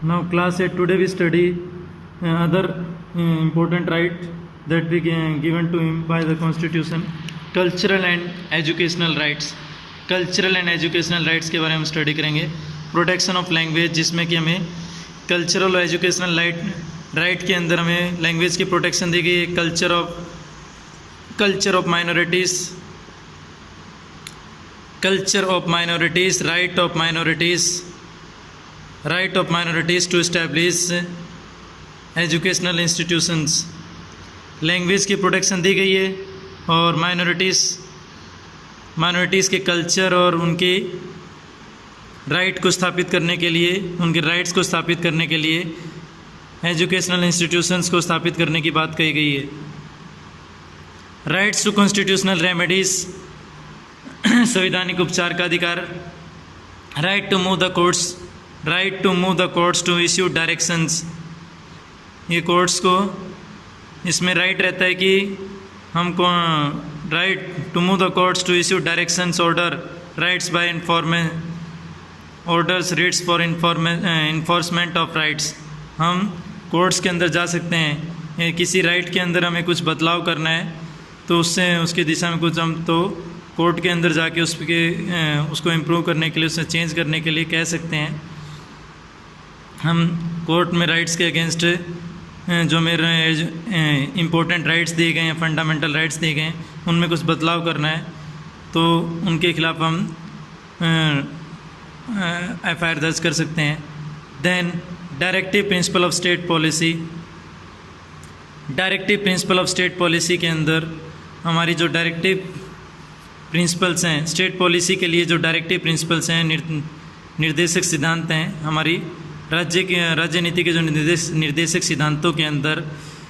Now class 8, today we study other important right that we given to him by the constitution, cultural and educational rights. Cultural and educational rights के बारे में हम study करेंगे. Protection of language, जिसमें कि हमें cultural और educational right के अंदर हमें लैंग्वेज की प्रोटेक्शन दी गई है. Culture of minorities, right of minorities to establish educational institutions. Language की प्रोटेक्शन दी गई है और माइनॉरिटीज़ के कल्चर और उनके राइट को स्थापित करने के लिए, उनके राइट्स को स्थापित करने के लिए एजुकेशनल इंस्टीट्यूशंस को स्थापित करने की बात कही गई है. राइट्स टू कॉन्स्टिट्यूशनल रेमेडीज, संवैधानिक उपचार का अधिकार. Right to move the courts to issue directions. ये कोर्ट्स को इसमें राइट रहता है कि हमको right to move the courts to issue directions, rights by orders, writs for enforcement of rights. हम कोर्ट्स के अंदर जा सकते हैं. किसी राइट के अंदर हमें कुछ बदलाव करना है तो उसके दिशा में कुछ हम तो कोर्ट के अंदर जाके उसको इम्प्रूव करने के लिए, उसे चेंज करने के लिए कह सकते हैं. हम कोर्ट में राइट्स के अगेंस्ट जो मेरे इम्पोर्टेंट राइट्स दिए गए हैं, फंडामेंटल राइट्स दिए गए हैं, उनमें कुछ बदलाव करना है तो उनके खिलाफ हम FIR दर्ज कर सकते हैं. Then directive principle of state policy. Directive principle of state policy के अंदर हमारी जो डायरेक्टिव प्रिंसिपल्स हैं, स्टेट पॉलिसी के लिए जो डायरेक्टिव प्रिंसिपल्स हैं, निर्देशक सिद्धांत हैं, हमारी राज्य नीति के जो निर्देशक सिद्धांतों के अंदर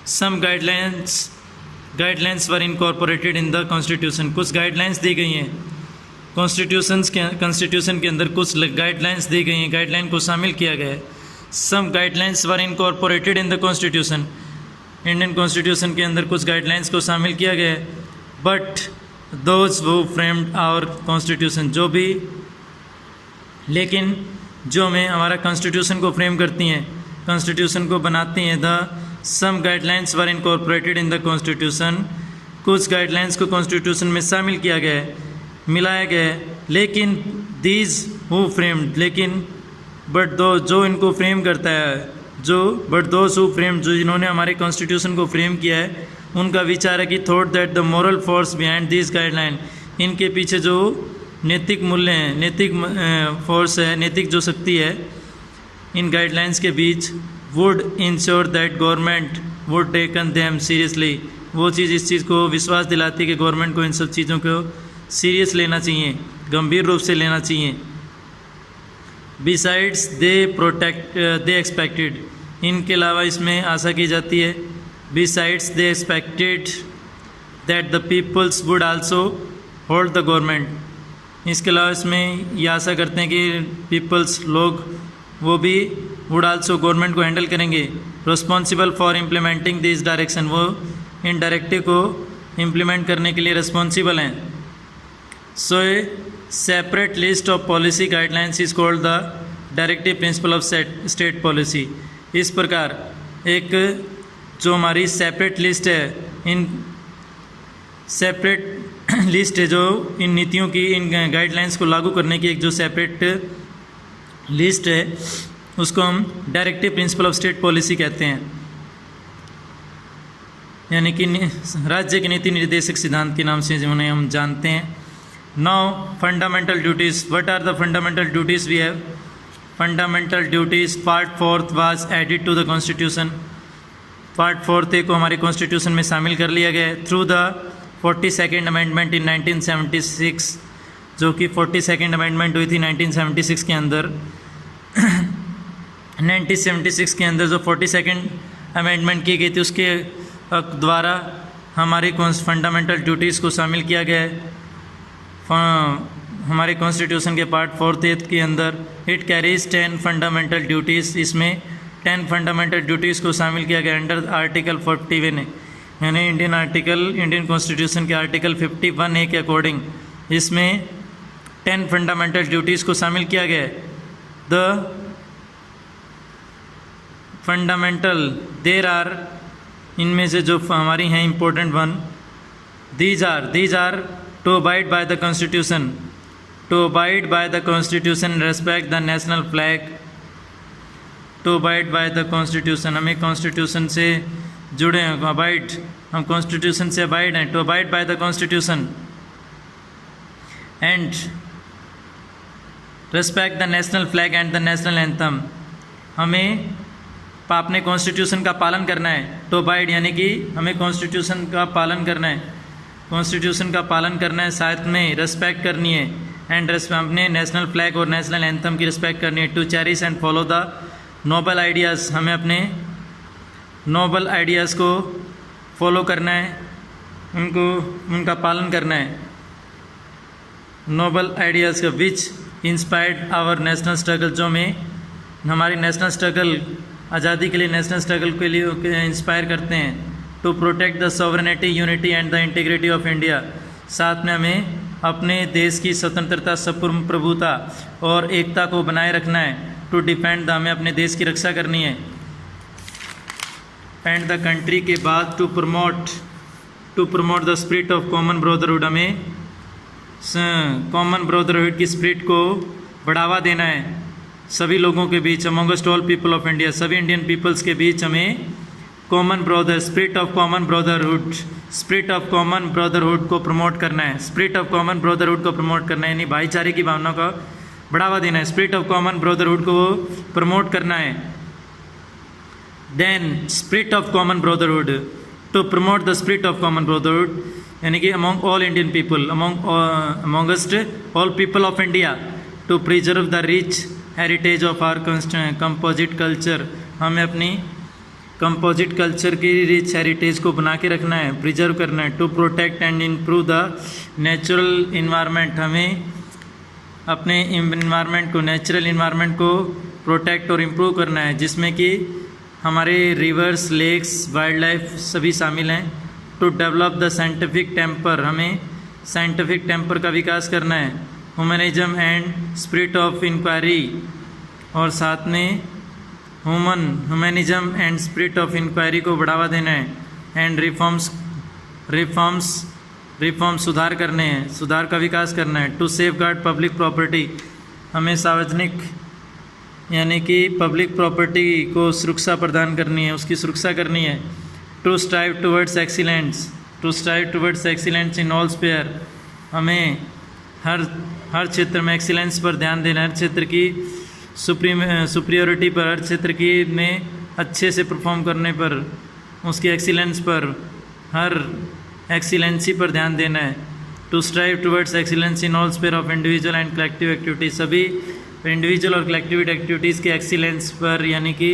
some guidelines were incorporated in the constitution. कुछ गाइडलाइंस दी गई हैं कॉन्स्टिट्यूशन के अंदर, कुछ गाइडलाइंस दी गई हैं, गाइडलाइन को शामिल किया गया है. Some guidelines were incorporated in the constitution. Indian constitution के अंदर कुछ गाइडलाइंस को शामिल किया गया है. But those who framed our constitution, लेकिन जो में हमारा कॉन्स्टिट्यूशन को फ्रेम करती हैं, कॉन्स्टिट्यूशन को बनाती हैं, some guidelines were incorporated in the constitution. कुछ गाइडलाइंस को कॉन्स्टिट्यूशन में शामिल किया गया है, मिलाया गया है. लेकिन दीज हु फ्रेम्ड, लेकिन बट दो जो इनको फ्रेम करता है, बट दोज हु फ्रेम्ड, जो जिन्होंने हमारे कॉन्स्टिट्यूशन को फ्रेम किया है, उनका विचार है कि thought that the moral force behind this guideline, इनके पीछे जो नैतिक मूल्य हैं, नैतिक फोर्स है, नैतिक जो शक्ति है इन गाइडलाइंस के बीच, would ensure that government would taken them seriously. वो चीज़ इस चीज़ को विश्वास दिलाती है कि गवर्नमेंट को इन सब चीज़ों को सीरियस लेना चाहिए, गंभीर रूप से लेना चाहिए. बिसाइड्स दे एक्सपेक्टेड, इनके अलावा इसमें आशा की जाती है, besides they expected that the peoples would also hold the government. इसके अलावा इसमें ये आशा करते हैं कि पीपल्स, लोग, वो भी वुड आल्सो गवर्नमेंट को हैंडल करेंगे. Responsible for implementing this direction, वो इन डायरेक्टिव को इम्प्लीमेंट करने के लिए रिस्पॉन्सिबल हैं. So a separate list of policy guidelines is called the directive principle of state policy. इस प्रकार एक जो हमारी सेपरेट लिस्ट है, इन सेपरेट लिस्ट है जो इन नीतियों की, इन गाइडलाइंस को लागू करने की एक जो सेपरेट लिस्ट है, उसको हम directive principle of state policy कहते हैं. यानी कि राज्य की नीति निर्देशक सिद्धांत के नाम से जिन्हें हम जानते हैं. Now fundamental duties. What are the fundamental duties we have? Fundamental duties part 4 was added to the constitution. Part 4 को हमारे कॉन्स्टिट्यूशन में शामिल कर लिया गया है through the 42nd amendment in 1976, जो कि 42nd अमेंडमेंट हुई थी 1976 के अंदर. 1976 के अंदर जो 42nd अमेंडमेंट की गई थी, उसके द्वारा हमारे फंडामेंटल ड्यूटीज़ को शामिल किया गया है हमारे कॉन्स्टिट्यूशन के पार्ट 4 के अंदर. It carries 10 fundamental duties. इसमें 10 फंडामेंटल ड्यूटीज़ को शामिल किया गया अंडर आर्टिकल 41, यानी इंडियन कॉन्स्टिट्यूशन के आर्टिकल 51A के अकॉर्डिंग इसमें 10 फंडामेंटल ड्यूटीज़ को शामिल किया गया है. द फंडामेंटल देर आर, इनमें से जो हमारी हैं important one, these are to abide by the constitution, to abide by the constitution, respect the national flag, to abide by the constitution, हमें कॉन्स्टिट्यूशन से जुड़े हैं, अबाइड, हम कॉन्स्टिट्यूशन से अबाइड हैं, to abide by the constitution and respect the national flag and the national anthem, हमें अपने constitution का पालन करना है। टू अबाइड यानी कि हमें कॉन्स्टिट्यूशन का पालन करना है, कॉन्स्टिट्यूशन का पालन करना है, साथ में रेस्पेक्ट करनी है एंड अपने नेशनल फ्लैग और नेशनल एंथम की रिस्पेक्ट करनी है। To cherish and follow the noble ideas, हमें अपने नोबल आइडियाज़ को फॉलो करना है, उनका पालन करना है। नोबल आइडियाज़ का विच इंस्पायर्ड आवर नेशनल स्ट्रगल, जो में हमारी नेशनल स्ट्रगल, आज़ादी के लिए नेशनल स्ट्रगल के लिए इंस्पायर करते हैं। To protect the sovereignty, unity and the integrity of India, साथ में हमें अपने देश की स्वतंत्रता, संप्रभुता और एकता को बनाए रखना है। टू डिफेंड द, हमें अपने देश की रक्षा करनी है। एंड द कंट्री के बाद to promote the spirit of common brotherhood, हमें कॉमन ब्रदरहुड की स्पिरिट को बढ़ावा देना है सभी लोगों के बीच, amongst all people of India, सभी इंडियन पीपल्स के बीच हमें स्पिरिट ऑफ कॉमन ब्रदरहुड को प्रमोट करना है, स्पिरिट ऑफ कॉमन ब्रदरहुड को प्रमोट करना है, यानी भाईचारे की भावना का बढ़ावा देना है, स्पिरिट ऑफ कॉमन ब्रदरहुड को प्रमोट करना है। Then spirit of common brotherhood, to promote the spirit of common brotherhood, यानी कि among all Indian people, amongst all people of India, to preserve the rich heritage of our composite culture, हमें अपनी composite culture की rich heritage को बना के रखना है, प्रिजर्व करना है। To protect and improve the natural environment, हमें अपने इन्वायरमेंट को, नेचुरल इन्वायरमेंट को प्रोटेक्ट और इम्प्रूव करना है, जिसमें कि हमारे रिवर्स, लेक्स, वाइल्ड लाइफ सभी शामिल हैं। To develop the scientific temper, हमें साइंटिफिक टेम्पर का विकास करना है। Humanism and spirit of inquiry, और साथ में humanism and spirit of inquiry को बढ़ावा देना है। एंड रिफॉर्म्स सुधार करने हैं, सुधार का विकास करना है। To safeguard public property, हमें सार्वजनिक यानी कि पब्लिक प्रॉपर्टी को सुरक्षा प्रदान करनी है, उसकी सुरक्षा करनी है। To strive towards excellence in all sphere, हमें हर क्षेत्र में एक्सीलेंस पर ध्यान देना है, हर क्षेत्र की सुप्रियोरिटी पर, हर क्षेत्र की में अच्छे से परफॉर्म करने पर, उसकी एक्सीलेंस पर, हर एक्सीलेंसी पर ध्यान देना है। To strive towards excellence in all sphere of individual and collective activities, सभी इंडिविजुअल और कलेक्टिव एक्टिविटीज़ के एक्सीलेंस पर, यानी कि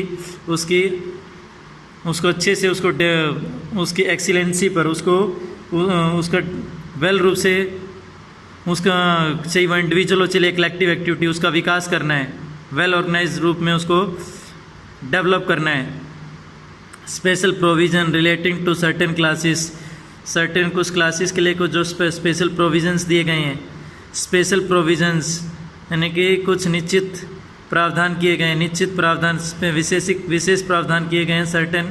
उसको अच्छे से उसकी एक्सीलेंसी पर, उसका वेल रूप से, उसका चाहे वो इंडिविजुअल हो चलिए कलेक्टिव एक्टिविटी, उसका विकास करना है, वेल ऑर्गेनाइज रूप में उसको डेवलप करना है। Special provision relating to certain classes, कुछ क्लासेस के लिए कुछ जो स्पेशल प्रोविज़न्स दिए गए हैं, स्पेशल प्रोविज़न्स यानी कि कुछ निश्चित प्रावधान किए गए हैं, निश्चित प्रावधान पे विशेष प्रावधान किए गए हैं सर्टेन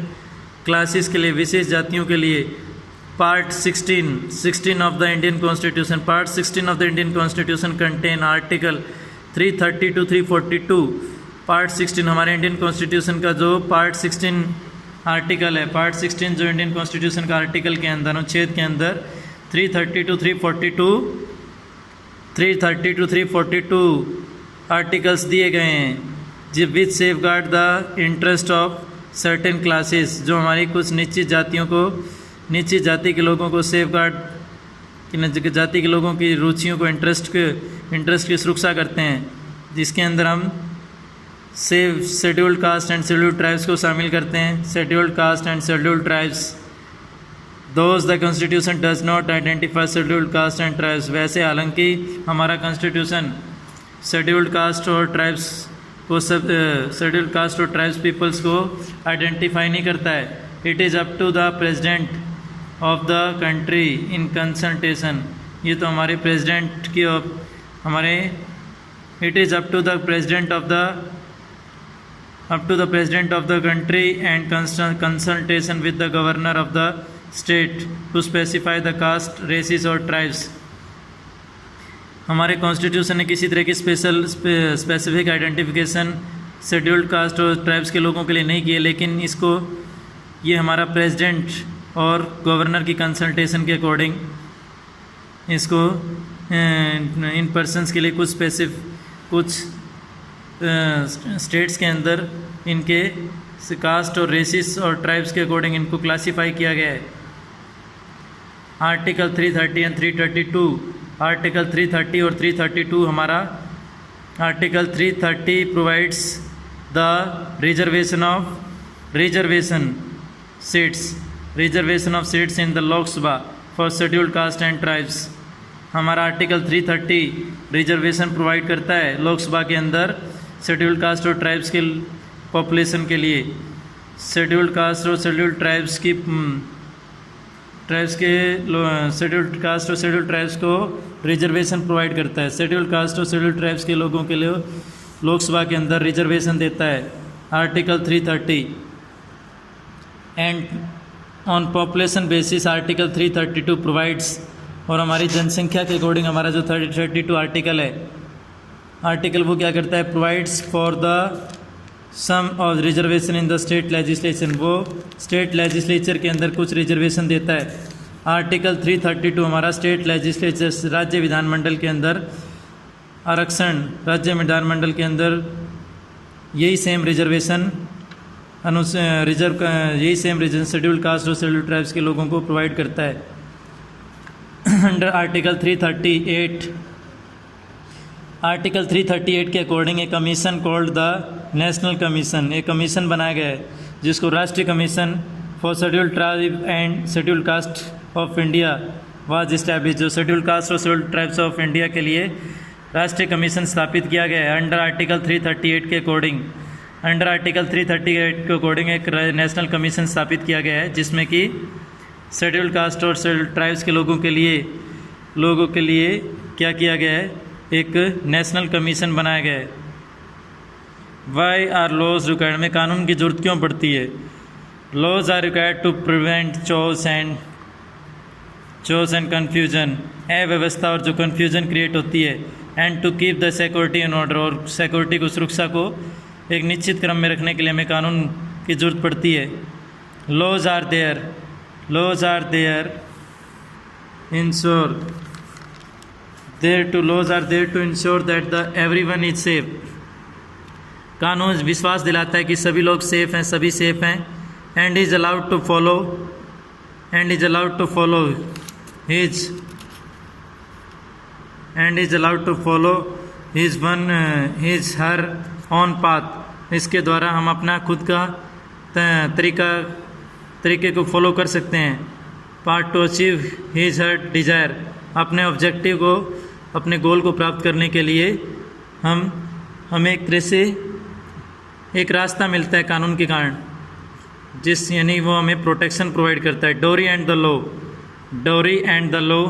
क्लासेस के लिए, विशेष जातियों के लिए। Part 16 of the Indian constitution, part 16 of the Indian constitution contain article 330 to 342। Part 16 हमारे इंडियन कॉन्स्टिट्यूशन का जो पार्ट 16 आर्टिकल है, पार्ट 16 जो इंडियन कॉन्स्टिट्यूशन का आर्टिकल के अंदर, अनुच्छेद के अंदर 330 to 342 आर्टिकल्स दिए गए हैं, जो which safeguard the interest of certain classes, जो हमारी कुछ निश्चित जातियों को, निश्चित जाति के लोगों को सेफ गार्ड, जाति के लोगों की रुचियों को, इंटरेस्ट की सुरक्षा करते हैं, जिसके अंदर हम scheduled caste and scheduled tribes को शामिल करते हैं। Scheduled caste and scheduled tribes, those the constitution does not identify scheduled caste and tribes, वैसे हालांकि हमारा कॉन्स्टिट्यूशन शेड्यूल्ड कास्ट और ट्राइब्स को, सब शेड्यूल्ड कास्ट और ट्राइब्स पीपल्स को आइडेंटिफाई नहीं करता है। It is up to the president of the country in consultation, ये तो हमारे प्रेसिडेंट की, हमारे it is up to the president of the up to the president of the country and consultation with the governor of the state to specify the caste, races or tribes. हमारे constitution ने किसी तरह की specific identification scheduled caste और tribes के लोगों के लिए नहीं किए, लेकिन इसको ये हमारा प्रेसिडेंट और गवर्नर की कंसल्टेशन के अकॉर्डिंग इसको इन पर्सनस के लिए कुछ स्टेट्स के अंदर इनके कास्ट और रेसिस और ट्राइब्स के अकॉर्डिंग इनको क्लासीफाई किया गया है. Article 330 and 332. आर्टिकल 330 और 332 हमारा article 330 provides the reservation of seats in the Lok Sabha for scheduled caste and tribes. हमारा आर्टिकल 330 रिजर्वेशन प्रोवाइड करता है लोकसभा के अंदर शेड्यूल्ड कास्ट और ट्राइब्स के पॉपुलेशन के लिए. शेड्यूल्ड कास्ट और शेड्यूल्ड ट्राइब्स को रिजर्वेशन प्रोवाइड करता है. शेड्यूल्ड कास्ट और शेड्यूल्ड ट्राइब्स के लोगों के लिए लोकसभा के अंदर रिजर्वेशन देता है article 330. And on population basis article 332 provides, और हमारी जनसंख्या के अकॉर्डिंग हमारा जो 32 आर्टिकल है, आर्टिकल वो क्या करता है, provides for the sum of reservation in the state legislation. वो स्टेट लेजिस्लेचर के अंदर कुछ रिजर्वेशन देता है. आर्टिकल 332 हमारा स्टेट लेजिस्लेचर राज्य विधानमंडल के अंदर आरक्षण, राज्य विधानमंडल के अंदर यही सेम रिजर्वेशन शेड्यूल्ड कास्ट और शेड्यूल्ड ट्राइब्स के लोगों को प्रोवाइड करता है. अंडर आर्टिकल 338, आर्टिकल 338 के according a commission called the national commission, एक कमीशन बनाया गया है जिसको राष्ट्रीय commission for scheduled tribe and scheduled caste of India was establish. जो शेड्यूल्ड कास्ट और शेड्यूल्ड ट्राइब्स ऑफ इंडिया के लिए राष्ट्रीय कमीशन स्थापित किया गया है अंडर आर्टिकल 338 के अकॉर्डिंग. अंडर आर्टिकल 338 के अकॉर्डिंग एक नेशनल कमीशन स्थापित किया गया है जिसमें कि शेड्यूल्ड कास्ट और शेड्यूल्ड ट्राइब्स के लोगों के लिए क्या किया गया है, एक नेशनल कमीशन बनाया गया है. वाई आर लॉज रिक्वायर्ड, में कानून की जरूरत क्यों पड़ती है? Laws are required to prevent chaos and confusion, अव्यवस्था और जो कन्फ्यूजन क्रिएट होती है, and to keep the security and order, और सिक्योरिटी को, सुरक्षा को एक निश्चित क्रम में रखने के लिए हमें कानून की जरूरत पड़ती है. Laws are there to ensure that everyone is safe. कानून विश्वास दिलाता है कि सभी लोग सेफ हैं, सभी सेफ हैं. and is allowed to follow her own path. इसके द्वारा हम अपना खुद का तरीके को फॉलो कर सकते हैं. Part two achieve his her desire, अपने ऑब्जेक्टिव को, अपने गोल को प्राप्त करने के लिए हमें एक तरह से एक रास्ता मिलता है कानून के कारण, यानी वो हमें प्रोटेक्शन प्रोवाइड करता है. डोरी and the law.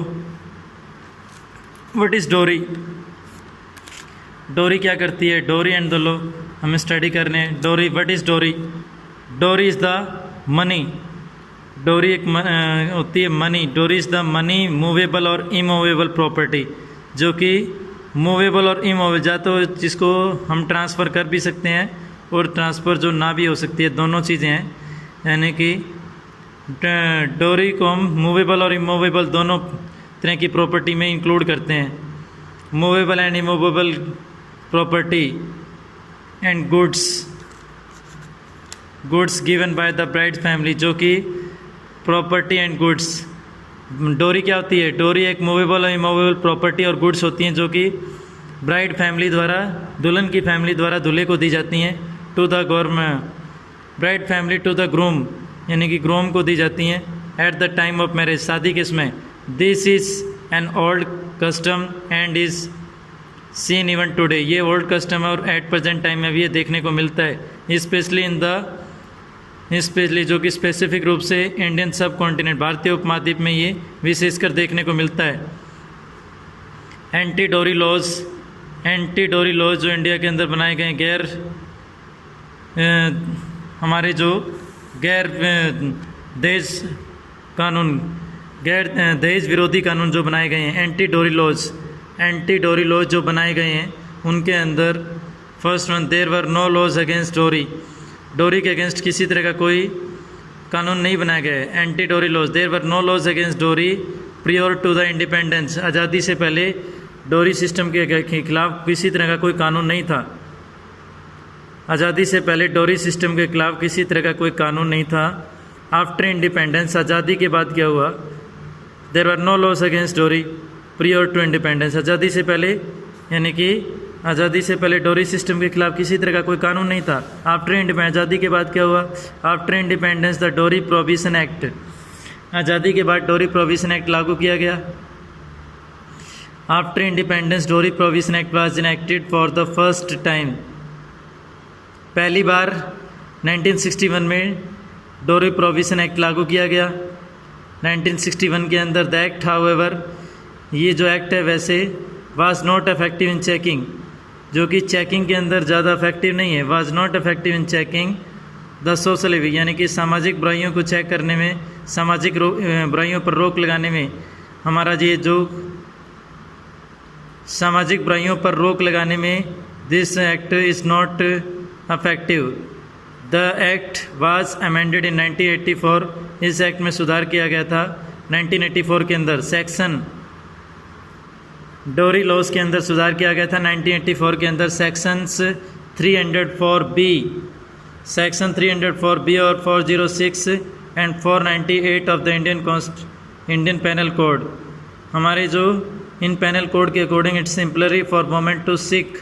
What is डोरी? डोरी क्या करती है? डोरी एंड द लॉ हमें स्टडी करने हैं. डोरी, व्हाट इज़ डोरी? डोरी इज़ द मनी. डोरी एक होती है मनी. डोरी इज़ द मनी मूवेबल और इमूवेबल प्रॉपर्टी, जो कि मूवेबल और इमूवेबल, या तो जिसको हम ट्रांसफ़र कर भी सकते हैं और ट्रांसफ़र जो ना भी हो सकती है, दोनों चीज़ें हैं. यानी कि डोरी को हम मूवेबल और इमूवेबल दोनों तरह की प्रॉपर्टी में इंक्लूड करते हैं. Movable and immovable property and goods given by the bride family, जो कि प्रॉपर्टी एंड गुड्स. डोरी क्या होती है? डोरी एक मूवेबल और इमूवेबल प्रॉपर्टी और गुड्स होती हैं जो कि ब्राइड फैमिली द्वारा, दुल्हन की फैमिली द्वारा दूल्हे को दी जाती हैं. To the bride family to the groom, यानी कि ग्रूम को दी जाती हैं at the time of marriage, शादी के समय. This is an old custom and is seen even today. ये ओल्ड कस्टम है और एट प्रेजेंट टाइम में भी ये देखने को मिलता है. स्पेशली जो कि स्पेसिफिक रूप से इंडियन सब कॉन्टिनेंट, भारतीय उपमहाद्वीप में ये विशेषकर देखने को मिलता है. एंटी डोरी लॉज जो इंडिया के अंदर बनाए गए हमारे जो गैर दहेज कानून, गैर दहेज विरोधी कानून जो बनाए गए हैं, एंटी डोरी लॉज जो बनाए गए हैं, उनके अंदर first one, there were no laws against dowry के अगेंस्ट किसी तरह का कोई कानून नहीं बनाया गया है। Anti dowry laws, there were no laws against dowry prior to the independence, आज़ादी से पहले डोरी सिस्टम के खिलाफ किसी तरह का कोई कानून नहीं था। आज़ादी से पहले डोरी सिस्टम के खिलाफ किसी तरह का कोई कानून नहीं था। आफ्टर इंडिपेंडेंस, आज़ादी के बाद क्या हुआ, there were no laws against dowry prior to independence, आज़ादी से पहले यानी कि आज़ादी से पहले डोरी सिस्टम के खिलाफ किसी तरह का कोई कानून नहीं था। आफ्टर इंडिपेंडेंस, आज़ादी के बाद क्या हुआ, आफ्टर इंडिपेंडेंस द डोरी प्रोविजन एक्ट, आज़ादी के बाद डोरी प्रोविजन एक्ट लागू किया गया। आफ्टर इंडिपेंडेंस डोरी provision act was enacted for the first time, पहली बार 1961 में डोरी प्रोविजन एक्ट लागू किया गया। 1961 के अंदर द एक्ट हाउएवर, ये जो एक्ट है वैसे was not effective in checking, जो कि चेकिंग के अंदर ज़्यादा इफेक्टिव नहीं है। Was not effective in checking the social evil, यानी कि सामाजिक बुराइयों को चेक करने में, सामाजिक बुराइयों पर रोक लगाने में, हमारा ये जो सामाजिक बुराइयों पर रोक लगाने में this act is not effective. The act was amended in 1984, इस एक्ट में सुधार किया गया था 1984 के अंदर। सेक्शन डोरी लॉज के अंदर सुधार किया गया था 1984 के अंदर। सेक्शंस 304B, सेक्शन 304B और 406 and 498 of the Indian penal code, हमारे जो इन पेनल कोड के according it's simply for women to seek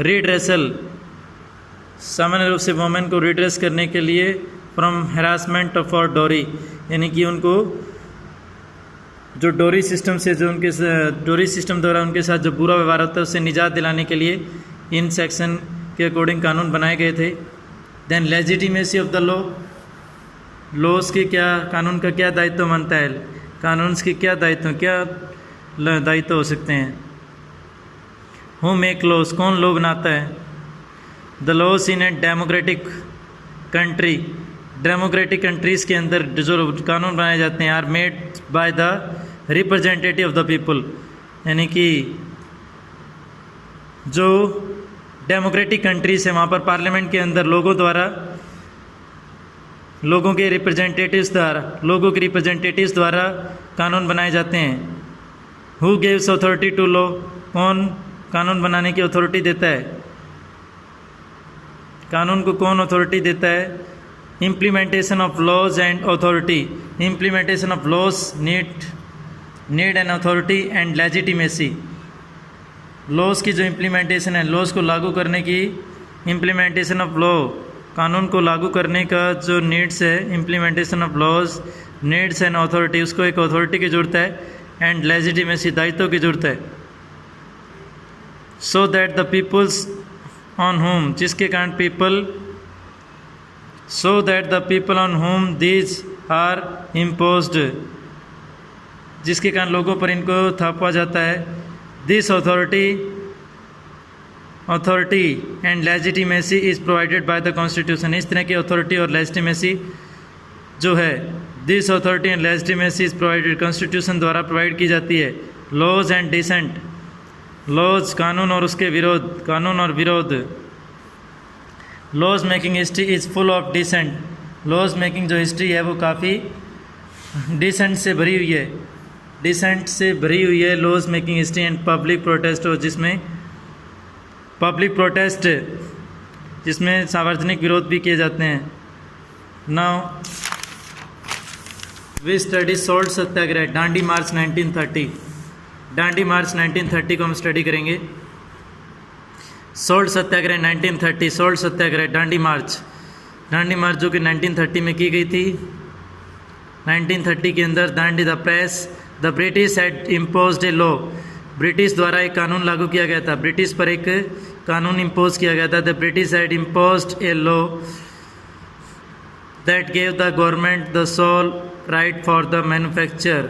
redressal, सामान्य रूप से वोमेन को रिड्रेस करने के लिए फ्रॉम हरासमेंट फॉर डोरी, यानी कि उनको जो डोरी सिस्टम से, जो उनके डोरी सिस्टम द्वारा उनके साथ जो बुरा व्यवहार होता है उससे निजात दिलाने के लिए इन सेक्शन के अकॉर्डिंग कानून बनाए गए थे। Then legitimacy of the law, laws की क्या, कानून का क्या दायित्व बनता है, कानून की क्या दायित्व हो सकते हैं। हु मेक लॉज, कौन लॉ बनाता है। The laws in a democratic country, democratic countries के अंदर जो कानून बनाए जाते हैं are made by the representative of the people, यानी कि जो डेमोक्रेटिक कंट्रीज़ है वहाँ पर पार्लियामेंट के अंदर लोगों द्वारा, लोगों के रिप्रेजेंटेटिव्स द्वारा कानून बनाए जाते हैं। Who gives authority to law, कौन कानून बनाने की अथॉरिटी देता है, कानून को कौन अथॉरिटी देता है। Implementation of laws and authority, implementation of laws need an authority and legitimacy, laws की जो इम्प्लीमेंटेशन है, लॉज को लागू करने की, इम्प्लीमेंटेशन ऑफ लॉ, कानून को लागू करने का जो नीड्स है, implementation of laws needs an authority, उसको एक अथॉरिटी की ज़रूरत है, एंड लेजिटिमेसी, दायित्व की ज़रूरत है। So that the peoples on whom, जिसके कारण people, so that the people on whom these are imposed, जिसके कारण लोगों पर इनको थोपा जाता है। This authority and legitimacy is provided by the constitution, इस तरह की अथॉरिटी और लेजिटिमेसी जो है, this authority and legitimacy is provided, constitution द्वारा प्रोवाइड की जाती है। लॉज एंड डिसेंट, लॉज कानून और उसके विरोध, कानून और विरोध। Laws making history is full of dissent, laws making जो हिस्ट्री है वो काफ़ी डिसेंट से भरी हुई है, डिसेंट से भरी हुई है laws making history. And public protest हो, जिसमें पब्लिक प्रोटेस्ट, जिसमें सार्वजनिक विरोध भी किए जाते हैं। नाउ वी स्टडी सॉल्ट सत्याग्रह, डांडी मार्च 1930, डांडी मार्च 1930 को हम स्टडी करेंगे। सॉल्ट सत्याग्रह 1930, सॉल्ट सत्याग्रह, डांडी मार्च जो कि 1930 में की गई थी। 1930 के अंदर Dandi the press, the British had imposed a law, British द्वारा एक कानून लागू किया गया था, ब्रिटिश पर एक कानून इम्पोज किया गया था। The British had imposed a law that gave the government the sole right for the manufacture,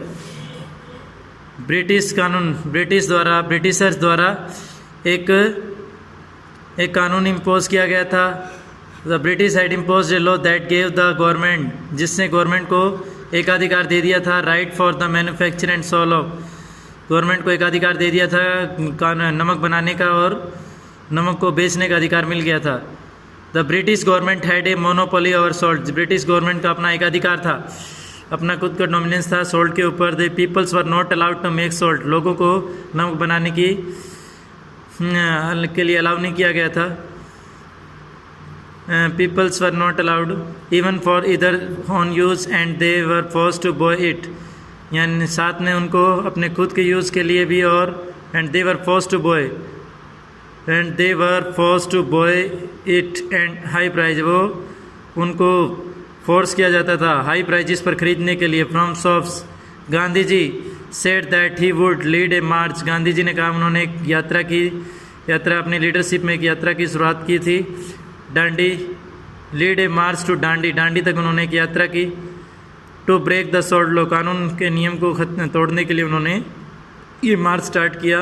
British कानून, ब्रिटिशर्स द्वारा एक कानून इम्पोज किया गया था the British had imposed a law that gave the government, जिसने गवर्नमेंट को एकाधिकार दे दिया था, right for the manufacture and sale of, government को एकाधिकार दे दिया था नमक बनाने का और नमक को बेचने का अधिकार मिल गया था। The British government had a monopoly over salt, British government का अपना एकाधिकार था, अपना खुद का डोमिनेंस था सोल्ट के ऊपर। The peoples were not allowed to make salt, लोगों को नमक बनाने के लिए अलाउ नहीं किया गया था। Peoples were not allowed even for their on use and they were force to buy it, यानी साथ में उनको अपने खुद के यूज़ के लिए भी, और and they were force to buy it and high price, वो उनको फोर्स किया जाता था हाई प्राइजेस पर ख़रीदने के लिए from shops. Gandhi ji said that he would lead a march, Gandhi ji ने कहा उन्होंने एक यात्रा अपनी लीडरशिप में एक यात्रा की शुरुआत की थी, डांडी, लीड ए मार्च टू डांडी, डांडी तक उन्होंने एक यात्रा की। To break the salt law, कानून के नियम को तोड़ने के लिए उन्होंने ये मार्च स्टार्ट किया।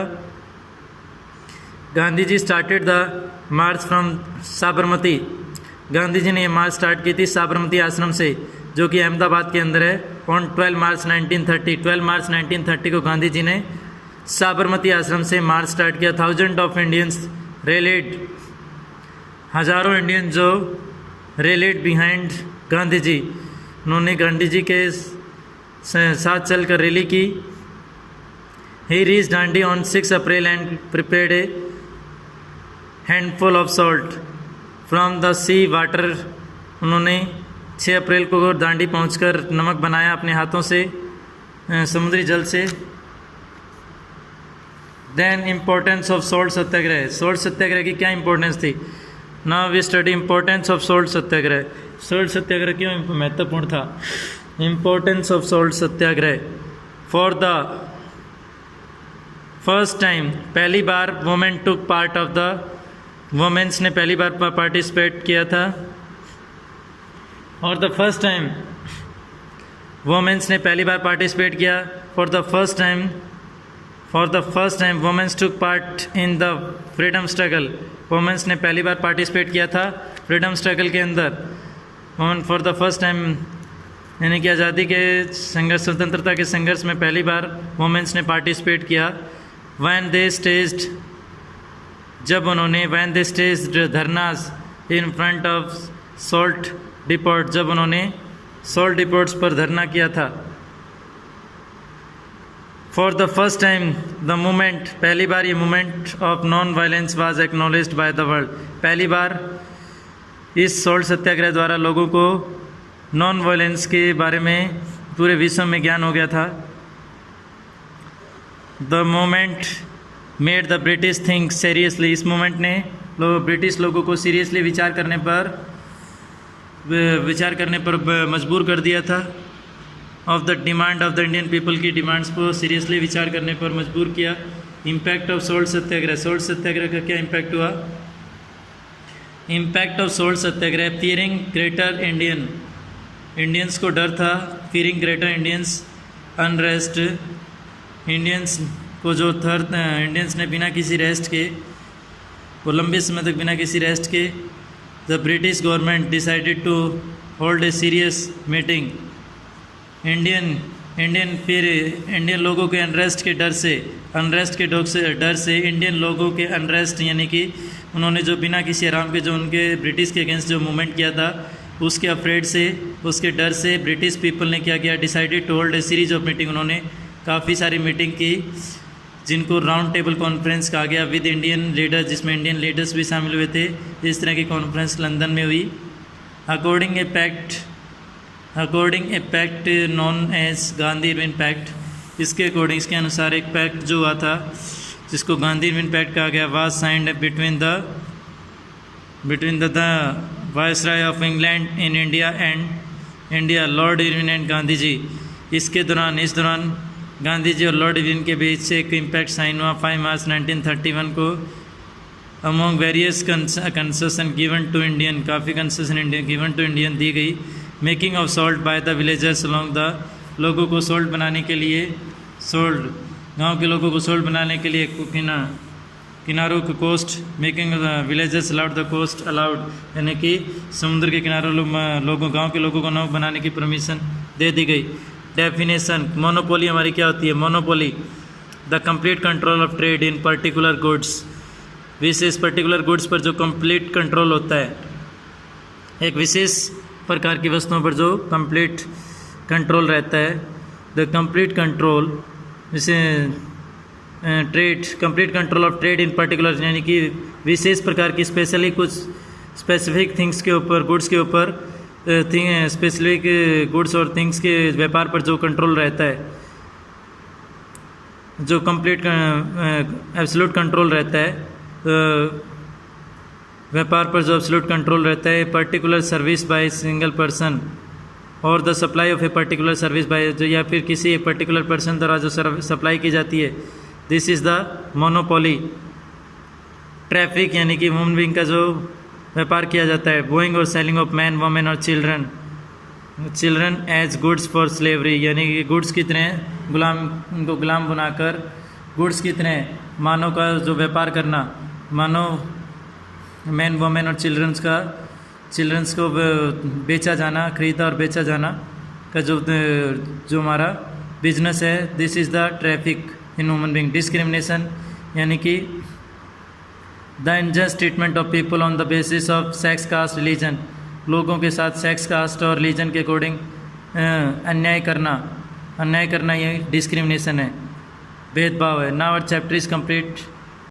Gandhi ji started the march from Sabarmati, Gandhi ji ने ये मार्च स्टार्ट की थी साबरमती आश्रम से, जो कि अहमदाबाद के अंदर है। ऑन 12 मार्च 1930 को गांधी जी ने साबरमती आश्रम से मार्च स्टार्ट किया। थाउजेंड ऑफ इंडियंस रेलेड, हज़ारों इंडियन जो रेलेड बिहाइंड गांधी जी, उन्होंने गांधी जी के साथ चलकर रैली की। He reach Dandi on 6 April and prepared a handful of salt from the sea water, उन्होंने 6 अप्रैल को दांडी पहुंचकर नमक बनाया अपने हाथों से समुद्री जल से। Then importance of salt Satyagraha, salt Satyagraha की क्या इंपॉर्टेंस थी। Now we study importance of salt Satyagraha, salt Satyagraha क्यों महत्वपूर्ण था। Importance of salt Satyagraha, for the first time, पहली बार women took part of the, womens ने पहली बार पार्टिसिपेट किया था। और द फर्स्ट टाइम वुमेन्स ने पहली बार पार्टिसिपेट किया। For the first time women's took part in the freedom struggle, women's ने पहली बार पार्टिसिपेट किया था फ्रीडम स्ट्रगल के अंदर। फॉर द फर्स्ट टाइम यानी कि आज़ादी के संघर्ष, स्वतंत्रता के संघर्ष में पहली बार वुमेन्स ने पार्टिसिपेट किया। व्हेन दे स्टेज्ड, जब उन्होंने when they staged dharnas in front of salt depot, जब उन्होंने सॉल्ट डिपोट्स पर धरना किया था। For the first time the movement, पहली बार ये movement of non violence was acknowledged by the world, पहली बार इस सॉल्ट सत्याग्रह द्वारा लोगों को नॉन वायलेंस के बारे में पूरे विश्व में ज्ञान हो गया था। The moment made the British think seriously, इस मोमेंट ने ब्रिटिश लोगों को सीरियसली विचार करने पर मजबूर कर दिया था। Of the demand of the Indian people, की डिमांड्स को सीरियसली विचार करने पर मजबूर किया। Impact of salt Satyagraha, salt Satyagraha का क्या इम्पैक्ट हुआ। Impact of salt Satyagraha, fearing greater Indians को डर था, fearing greater Indians unrest, Indians को जो इंडियंस ने बिना किसी रेस्ट के, वो लंबे समय तक बिना किसी रेस्ट के, the British government decided to hold a serious meeting. Indian लोगों के अनरेस्ट के डर से, डर से इंडियन लोगों के अनरेस्ट, यानी कि उन्होंने जो बिना किसी आराम के जो उनके ब्रिटिश के अगेंस्ट जो मूवमेंट किया था, उसके अफ्रेड से, उसके डर से ब्रिटिश पीपल ने क्या किया, decided to hold a series of meeting, उन्होंने काफ़ी सारी मीटिंग की जिनको राउंड टेबल कॉन्फ्रेंस कहा गया विद इंडियन लीडर्स, जिसमें इंडियन लीडर्स भी शामिल हुए थे। इस तरह की कॉन्फ्रेंस लंदन में हुई। According a pact known as Gandhi Irwin pact, इसके अकॉर्डिंग, इसके अनुसार एक पैक्ट जो हुआ था जिसको गांधी इरविन पैक्ट कहा गया, was signed between the viceroy of England in India Lord Irwin and Gandhi ji. इस दौरान गांधी जी और लॉर्ड इरविन के बीच से एक इम्पैक्ट साइन हुआ 5 मार्च 1931 को। Among various concession given to Indian, काफ़ी कंसेशन गिवन टू इंडियन दी गई। Making of salt by the villagers along the, लोगों को सॉल्ट बनाने के लिए, गांव के लोगों को सॉल्ट बनाने के लिए किनारों को coast, making villages allowed the coast allowed, यानी कि समुद्र के किनारों लोगों गांव के लोगों को नाव बनाने की परमिशन दे दी गई। डेफिनेशन, मोनोपोली हमारी क्या होती है? Monopoly the complete control of trade in particular goods, विशेष पर्टिकुलर गुड्स पर जो कंप्लीट कंट्रोल होता है, एक विशेष प्रकार की वस्तुओं पर जो कंप्लीट कंट्रोल रहता है। द कंप्लीट कंट्रोल जैसे trade, complete control of trade in particular, यानी कि विशेष प्रकार की स्पेशली कुछ स्पेसिफिक थिंग्स के ऊपर, गुड्स के ऊपर, स्पेसिफिक गुड्स और थिंग्स के व्यापार पर जो कंट्रोल रहता है, जो कंप्लीट एब्सोल्यूट कंट्रोल रहता है, व्यापार पर जो एब्सोल्यूट कंट्रोल रहता है। Particular service by single person और the supply of a particular service by, जो या फिर किसी एक पर्टिकुलर पर्सन द्वारा जो सप्लाई की जाती है, this is the monopoly. Traffic यानी कि ह्यूमन बीइंग का जो व्यापार किया जाता है, बोइंग और सेलिंग ऑफ मैन, वोमेन और children as goods for slavery, यानी कि गुड्स की तरह गुलाम, उनको गुलाम बनाकर गुड्स की तरह मानव का जो व्यापार करना, मानव मैन, वोमेन और चिल्ड्रंस को बेचा जाना, खरीदा और बेचा जाना का जो हमारा बिजनेस है, this is the traffic in human being. Discrimination यानी कि the unjust treatment of people on the basis of sex, caste, religion, लोगों के साथ सेक्स, कास्ट और रिलीजन के अकॉर्डिंग अन्याय करना ये डिस्क्रिमिनेशन है, भेदभाव है। Now our chapter is complete.